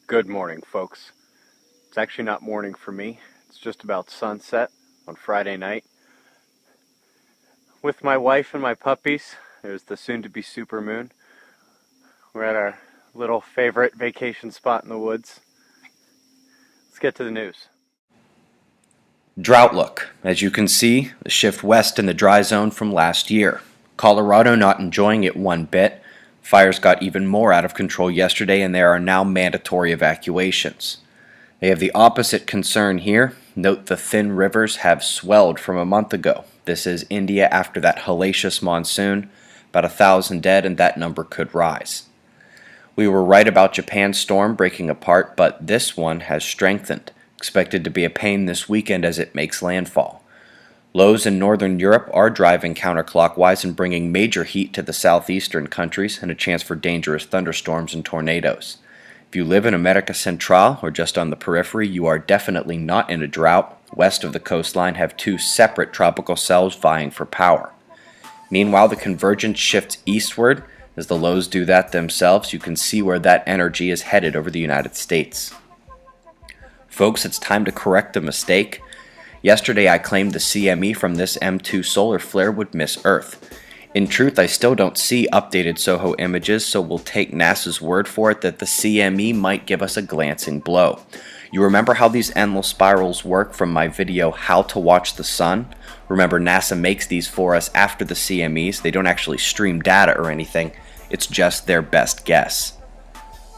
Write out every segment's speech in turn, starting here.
Good morning, folks. It's actually not morning for me. It's just about sunset on Friday night. With my wife and my puppies, there's the soon-to-be supermoon. We're at our little favorite vacation spot in the woods. Let's get to the news. Drought look. As you can see, the shift west in the dry zone from last year. Colorado not enjoying it one bit. Fires got even more out of control yesterday, and there are now mandatory evacuations. They have the opposite concern here. Note the thin rivers have swelled from a month ago. This is India after that hellacious monsoon. About 1,000 dead, and that number could rise. We were right about Japan's storm breaking apart, but this one has strengthened. Expected to be a pain this weekend as it makes landfall. Lows in northern Europe are driving counterclockwise and bringing major heat to the southeastern countries and a chance for dangerous thunderstorms and tornadoes. If you live in America Central or just on the periphery, you are definitely not in a drought. West of the coastline have two separate tropical cells vying for power. Meanwhile, the convergence shifts eastward. As the lows do that themselves, you can see where that energy is headed over the United States. Folks, it's time to correct a mistake. Yesterday I claimed the CME from this M2 solar flare would miss Earth. In truth, I still don't see updated SOHO images, so we'll take NASA's word for it that the CME might give us a glancing blow. You remember how these endless spirals work from my video How to Watch the Sun? Remember, NASA makes these for us after the CMEs. They don't actually stream data or anything. It's just their best guess.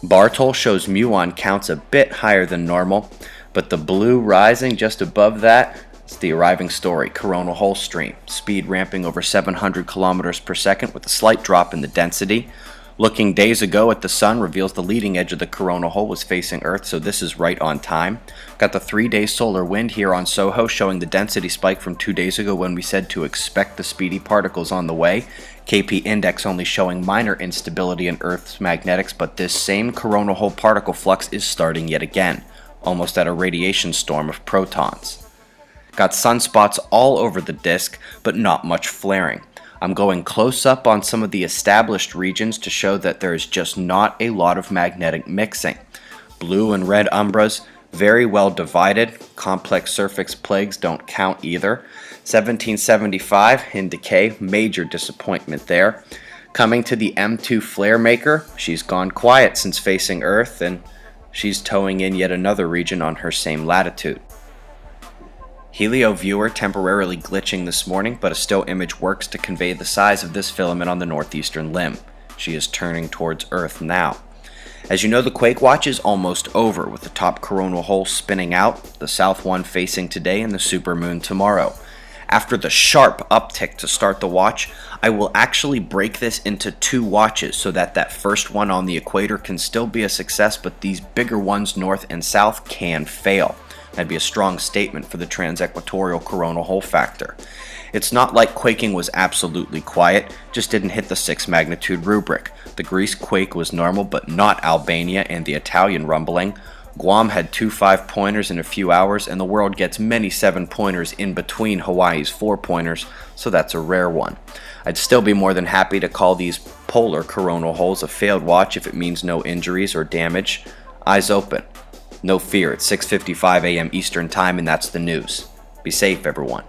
Bartol shows muon counts a bit higher than normal, but the blue rising just above that is the arriving story, coronal hole stream. Speed ramping over 700 kilometers per second with a slight drop in the density. Looking days ago at the sun reveals the leading edge of the coronal hole was facing Earth, so this is right on time. Got the 3-day solar wind here on SOHO showing the density spike from 2 days ago when we said to expect the speedy particles on the way. KP index only showing minor instability in Earth's magnetics, but this same coronal hole particle flux is starting yet again, almost at a radiation storm of protons. Got sunspots all over the disk, but not much flaring. I'm going close up on some of the established regions to show that there is just not a lot of magnetic mixing. Blue and red umbras, very well divided. Complex surface plagues don't count either. 1775 in decay, major disappointment there. Coming to the M2 flare maker, she's gone quiet since facing Earth, and she's towing in yet another region on her same latitude. Helio viewer temporarily glitching this morning, but a still image works to convey the size of this filament on the northeastern limb. She is turning towards Earth now. As you know, the quake watch is almost over, with the top coronal hole spinning out, the south one facing today, and the supermoon tomorrow. After the sharp uptick to start the watch, I will actually break this into 2 watches so that that first one on the equator can still be a success, but these bigger ones north and south can fail. That'd be a strong statement for the transequatorial coronal hole factor. It's not like quaking was absolutely quiet, just didn't hit the 6 magnitude rubric. The Greece quake was normal, but not Albania and the Italian rumbling. Guam had 2 5-pointers in a few hours, and the world gets many 7-pointers in between Hawaii's 4-pointers, so that's a rare one. I'd still be more than happy to call these polar coronal holes a failed watch if it means no injuries or damage. Eyes open. No fear, it's 6:55 a.m. Eastern Time, and that's the news. Be safe, everyone.